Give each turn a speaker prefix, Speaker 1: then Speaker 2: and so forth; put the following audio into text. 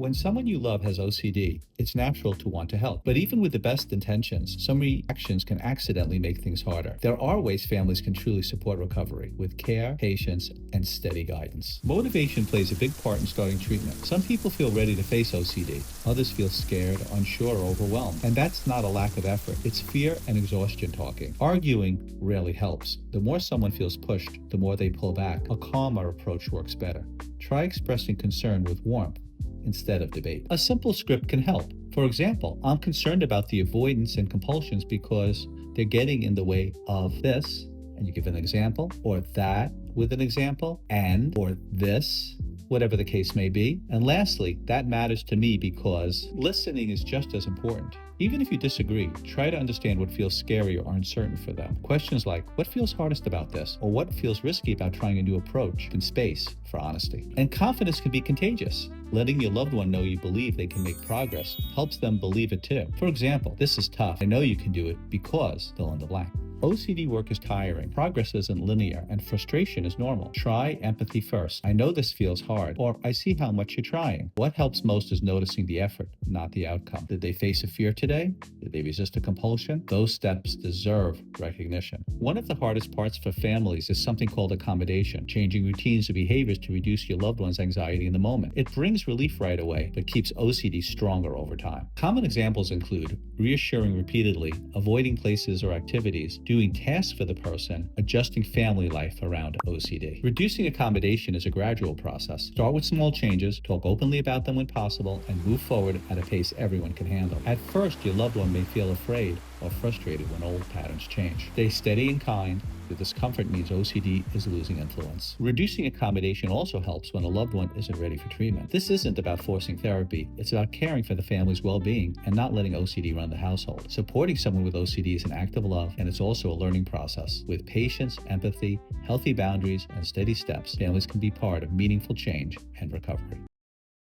Speaker 1: When someone you love has OCD, it's natural to want to help. But even with the best intentions, some reactions can accidentally make things harder. There are ways families can truly support recovery with care, patience, and steady guidance. Motivation plays a big part in starting treatment. Some people feel ready to face OCD. Others feel scared, unsure, or overwhelmed. And that's not a lack of effort. It's fear and exhaustion talking. Arguing rarely helps. The more someone feels pushed, the more they pull back. A calmer approach works better. Try expressing concern with warmth instead of debate. A simple script can help. For example, I'm concerned about the avoidance and compulsions because they're getting in the way of this, and you give an example, or that with an example, and, or this, whatever the case may be. And lastly, that matters to me because listening is just as important. Even if you disagree, try to understand what feels scary or uncertain for them. Questions like, what feels hardest about this? Or what feels risky about trying a new approach? Can space for honesty. And confidence can be contagious. Letting your loved one know you believe they can make progress helps them believe it too. For example, this is tough. I know you can do it because fill in the blank. OCD work is tiring, progress isn't linear, and frustration is normal. Try empathy first. I know this feels hard, or I see how much you're trying. What helps most is noticing the effort, not the outcome. Did they face a fear today? Did they resist a compulsion? Those steps deserve recognition. One of the hardest parts for families is something called accommodation, changing routines or behaviors to reduce your loved one's anxiety in the moment. It brings relief right away, but keeps OCD stronger over time. Common examples include reassuring repeatedly, avoiding places or activities, doing tasks for the person, adjusting family life around OCD. Reducing accommodation is a gradual process. Start with small changes, talk openly about them when possible, and move forward at a pace everyone can handle. At first, your loved one may feel afraid or frustrated when old patterns change. Stay steady and kind. The discomfort means OCD is losing influence. Reducing accommodation also helps when a loved one isn't ready for treatment. This isn't about forcing therapy. It's about caring for the family's well-being and not letting OCD run the household. Supporting someone with OCD is an act of love, and it's also a learning process. With patience, empathy, healthy boundaries, and steady steps, families can be part of meaningful change and recovery.